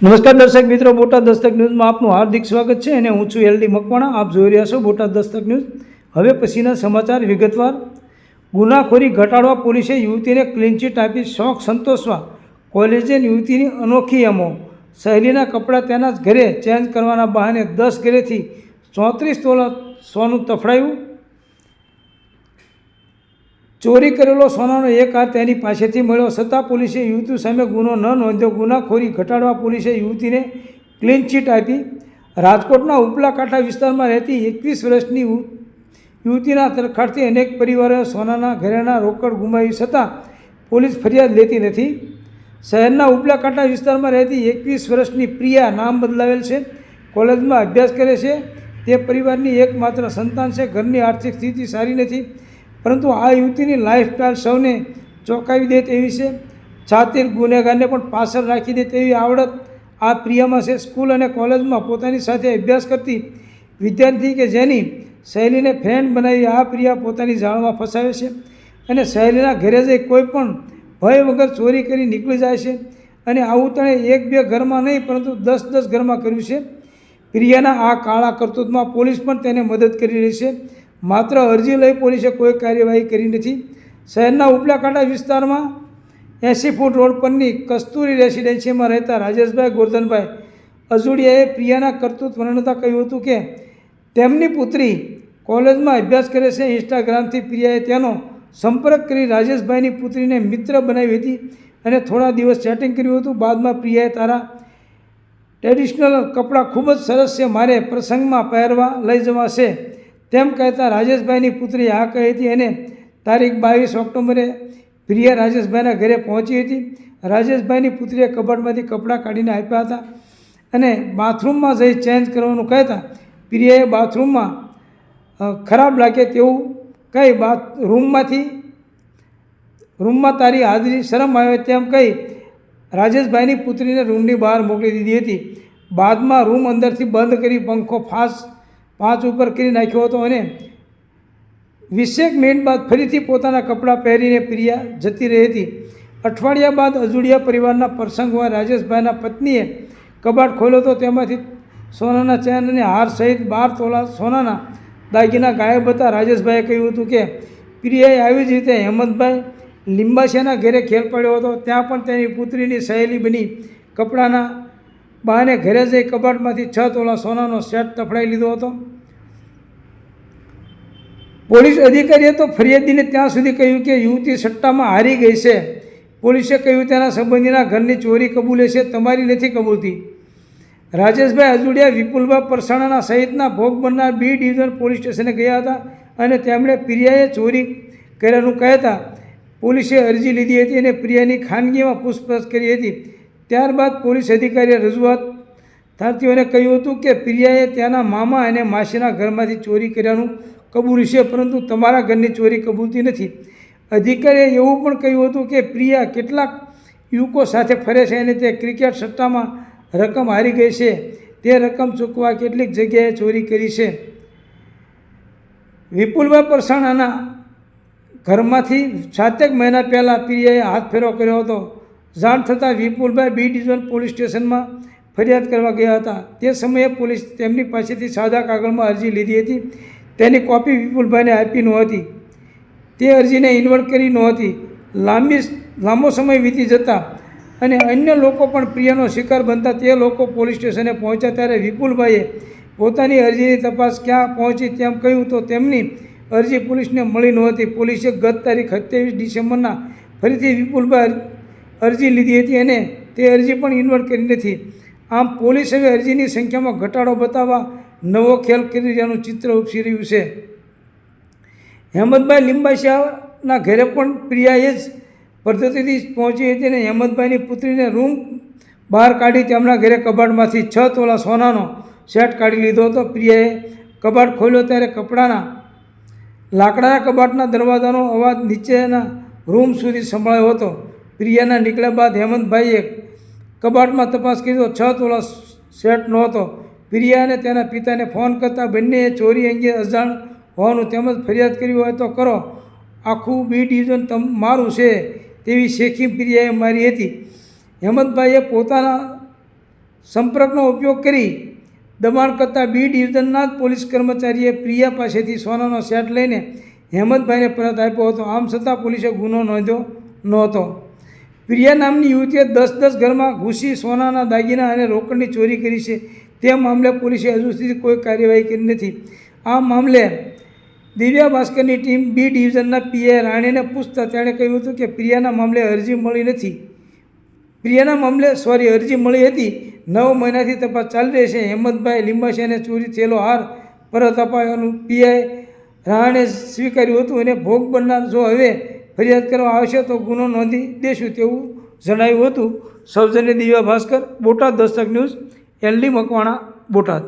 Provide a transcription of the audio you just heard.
નમસ્કાર દર્શક મિત્રો, બોટાદ દસ્તક ન્યૂઝમાં આપનું હાર્દિક સ્વાગત છે અને હું છું LD મકવાણા. આપ જોઈ રહ્યા છો બોટાદ દસ્તક ન્યૂઝ. હવે પછીના સમાચાર વિગતવાર. ગુનાખોરી ઘટાડવા પોલીસે યુવતીને ક્લીન ચીટ આપી શોખ સંતોષવા કોલેજિયન યુવતીની અનોખી અમો. સહેલીના કપડાં તેના જ ઘરે ચેન્જ કરવાના બહાને 10 ઘરેથી 34 તોલા સોનું તફડાયું. ચોરી કરેલો સોનાનો એક હાર તેની પાસેથી મળ્યો છતાં પોલીસે યુવતી સામે ગુનો ન નોંધ્યો. ગુનાખોરી ઘટાડવા પોલીસે યુવતીને ક્લીન ચીટ આપી. રાજકોટના ઉપલા કાંઠા વિસ્તારમાં રહેતી 21 વર્ષની યુવતીના તરખાટથી અનેક પરિવારોએ સોનાના ઘરેણા રોકડ ગુમાવી છતાં પોલીસ ફરિયાદ લેતી નથી. શહેરના ઉપલા કાંઠા વિસ્તારમાં રહેતી 21 વર્ષની પ્રિયા, નામ બદલાવેલ છે, કોલેજમાં અભ્યાસ કરે છે. તે પરિવારની એકમાત્ર સંતાન છે. ઘરની આર્થિક સ્થિતિ સારી નથી, પરંતુ આ યુવતીની લાઈફસ્ટાઈલ સૌને ચોંકાવી દે તેવી છે. છાતીર ગુનેગારને પણ પાછળ રાખી દે તેવી આવડત આ પ્રિયામાં છે. સ્કૂલ અને કોલેજમાં પોતાની સાથે અભ્યાસ કરતી વિદ્યાર્થી કે જેની સહેલીને ફ્રેન્ડ બનાવી આ પ્રિયા પોતાની જાળમાં ફસાવે છે અને સહેલીના ઘરે જઈ કોઈ પણ ભય વગર ચોરી કરી નીકળી જાય છે. અને આવું તેણે 1-2 ઘરમાં નહીં પરંતુ 10-10 ઘરમાં કર્યું છે. પ્રિયાના આ કાળા કરતૂતમાં પોલીસ પણ તેને મદદ કરી રહી છે. માત્ર અરજી લઈ પોલીસે કોઈ કાર્યવાહી કરી નથી. શહેરના ઉપલા કાંઠા વિસ્તારમાં 80 ફૂટ રોડ પરની કસ્તુરી રેસિડેન્સીમાં રહેતા રાજેશભાઈ ગોરધનભાઈ અજુડિયાએ પ્રિયાના કરતૂત વર્ણવતા કહ્યું હતું કે તેમની પુત્રી કોલેજમાં અભ્યાસ કરે છે. ઇન્સ્ટાગ્રામથી પ્રિયાએ તેનો સંપર્ક કરી રાજેશભાઈની પુત્રીને મિત્ર બનાવી હતી અને થોડા દિવસ ચેટિંગ કર્યું હતું. બાદમાં પ્રિયાએ તારા ટ્રેડિશનલ કપડાં ખૂબ જ સરસ છે, મારે પ્રસંગમાં પહેરવા લઈ જવા છે તેમ કહેતા રાજેશભાઈની પુત્રી હા કહી હતી અને તારીખ 22 ઓક્ટોબરે પ્રિયા રાજેશભાઈના ઘરે પહોંચી હતી. રાજેશભાઈની પુત્રીએ કબાટમાંથી કપડાં કાઢીને આપ્યા હતા અને બાથરૂમમાં જઈ ચેન્જ કરવાનું કહેતા પ્રિયાએ બાથરૂમમાં ખરાબ લાગે તેવું કહી રૂમમાં તારી હાજરી શરમ આવે તેમ કહી રાજેશભાઈની પુત્રીને રૂમની બહાર મોકલી દીધી હતી. બાદમાં રૂમ અંદરથી બંધ કરી પંખો 5 ઉપર કરી નાખ્યો હતો અને 20 મિનિટ બાદ ફરીથી પોતાના કપડાં પહેરીને પ્રિયા જતી રહી હતી. અઠવાડિયા બાદ અજુડિયા પરિવારના પ્રસંગ હોય રાજેશભાઈના પત્નીએ કબાટ ખોલ્યો હતો. તેમાંથી સોનાના ચેન અને હાર સહિત 12 તોલા સોનાના દાગીના ગાયબ હતા. રાજેશભાઈએ કહ્યું હતું કે પ્રિયાએ આવી જ રીતે હેમંતભાઈ લિંબાસિયાના ઘરે ખેલ પડ્યો હતો. ત્યાં પણ તેની પુત્રીની સહેલી બની કપડાના બહાને ઘરે જઈ કબાટમાંથી 6 તોલા સોનાનો સેટ તફડાઈ લીધો હતો. પોલીસ અધિકારીએ તો ફરિયાદીને ત્યાં સુધી કહ્યું કે યુવતી સટ્ટામાં હારી ગઈ છે. પોલીસે કહ્યું તેના સંબંધીના ઘરની ચોરી કબૂલે છે, તમારી નથી કબૂલતી. રાજેશભાઈ અજુડિયા વિપુલભાઈ પરસાણાના સહિતના ભોગ બનનાર B ડિવિઝન પોલીસ સ્ટેશને ગયા હતા અને તેમણે પ્રિયાએ ચોરી કર્યાનું કહેતા પોલીસે અરજી લીધી હતી અને પ્રિયાની ખાનગીમાં પૂછપરછ કરી હતી. ત્યારબાદ પોલીસ અધિકારીએ રજૂઆતથાર્થીઓને કહ્યું હતું કે પ્રિયાએ તેના મામા અને માસીના ઘરમાંથી ચોરી કર્યાનું કબૂલ્યું છે, પરંતુ તમારા ઘરની ચોરી કબૂલતી નથી. અધિકારીએ એવું પણ કહ્યું હતું કે પ્રિયા કેટલાક યુવકો સાથે ફરે છે અને તે ક્રિકેટ સટ્ટામાં રકમ હારી ગઈ છે. તે રકમ ચૂકવવા કેટલીક જગ્યાએ ચોરી કરી છે. વિપુલભાઈ પરસાણાના ઘરમાંથી 7 મહિના પહેલાં પ્રિયાએ હાથ ફેરો કર્યો હતો. જાણ થતાં વિપુલભાઈ B ડિવિઝન પોલીસ સ્ટેશનમાં ફરિયાદ કરવા ગયા હતા. તે સમયે પોલીસ તેમની પાસેથી સાદા કાગળમાં અરજી લીધી હતી. તેની કોપી વિપુલભાઈને આપી નહોતી. તે અરજીને ઇન્વર્ટ કરી નહોતી. લાંબો સમય વીતી જતા અને અન્ય લોકો પણ પ્રિયાનો શિકાર બનતા તે લોકો પોલીસ સ્ટેશને પહોંચ્યા ત્યારે વિપુલભાઈએ પોતાની અરજીની તપાસ ક્યાં પહોંચી તેમ કહ્યું તો તેમની અરજી પોલીસને મળી નહોતી. પોલીસે ગત તારીખ 27 ડિસેમ્બરના ફરીથી વિપુલભાઈ અરજી લીધી હતી અને તે અરજી પણ ઇન્વર્ટ કરી નથી. આમ પોલીસ હવે અરજીની સંખ્યામાં ઘટાડો બતાવવા નવો ખેલ કરી રહ્યાનું ચિત્ર ઉપસી રહ્યું છે. હેમંતભાઈ લિંબાસિયાના ઘરે પણ પ્રિયાએ જ પદ્ધતિથી પહોંચી હતી અને હેમંતભાઈની પુત્રીને રૂમ બહાર કાઢી તેમના ઘરે કબાટમાંથી 6 તોલા સોનાનો સેટ કાઢી લીધો હતો. પ્રિયાએ કબાટ ખોલ્યો ત્યારે લાકડાના કબાટના દરવાજાનો અવાજ નીચેના રૂમ સુધી સંભળાયો હતો. પ્રિયાના નીકળ્યા બાદ હેમંતભાઈએ કબાટમાં તપાસ કરી તો 6 તોલા સેટ નહોતો. પ્રિયા અને તેના પિતાને ફોન કરતાં બંનેએ ચોરી અંગે અજાણ હોવાનું તેમજ ફરિયાદ કરી હોય તો કરો, આખું B ડિવિઝન મારું છે તેવી શેખી પ્રિયાએ મારી હતી. હેમંતભાઈએ પોતાના સંપર્કનો ઉપયોગ કરી દબાણ કરતા બી ડિવિઝનના જ પોલીસ કર્મચારીએ પ્રિયા પાસેથી સોનાનો સેટ લઈને હેમંતભાઈને પરત આપ્યો હતો. આમ છતાં પોલીસે ગુનો નોંધ્યો નહોતો. પ્રિયા નામની યુવતીએ 10 ઘરમાં ઘૂસી સોનાના દાગીના અને રોકડની ચોરી કરી છે. તે મામલે પોલીસે હજુ સુધી કોઈ કાર્યવાહી કરી નથી. આ મામલે દિવ્યા ભાસ્કરની ટીમ બી ડિવિઝનના પીઆઈ રાણીને પૂછતા તેણે કહ્યું હતું કે પ્રિયાના મામલે અરજી મળી હતી. 9 મહિનાથી તપાસ ચાલી રહી છે. હેમંતભાઈ લિંબાસિયાને ચોરી થયેલો હાર પરત અપાવવાનું પીઆઈ રાણે સ્વીકાર્યું હતું અને ભોગ બનનાર જો હવે ફરિયાદ કરવા આવશે તો ગુનો નોંધી દેશું તેવું જણાવ્યું હતું. સૌજન્ય દિવ્યા ભાસ્કર, બોટાદ દસ્તક ન્યૂઝ, એલડી મકવાણા, બોટાદ.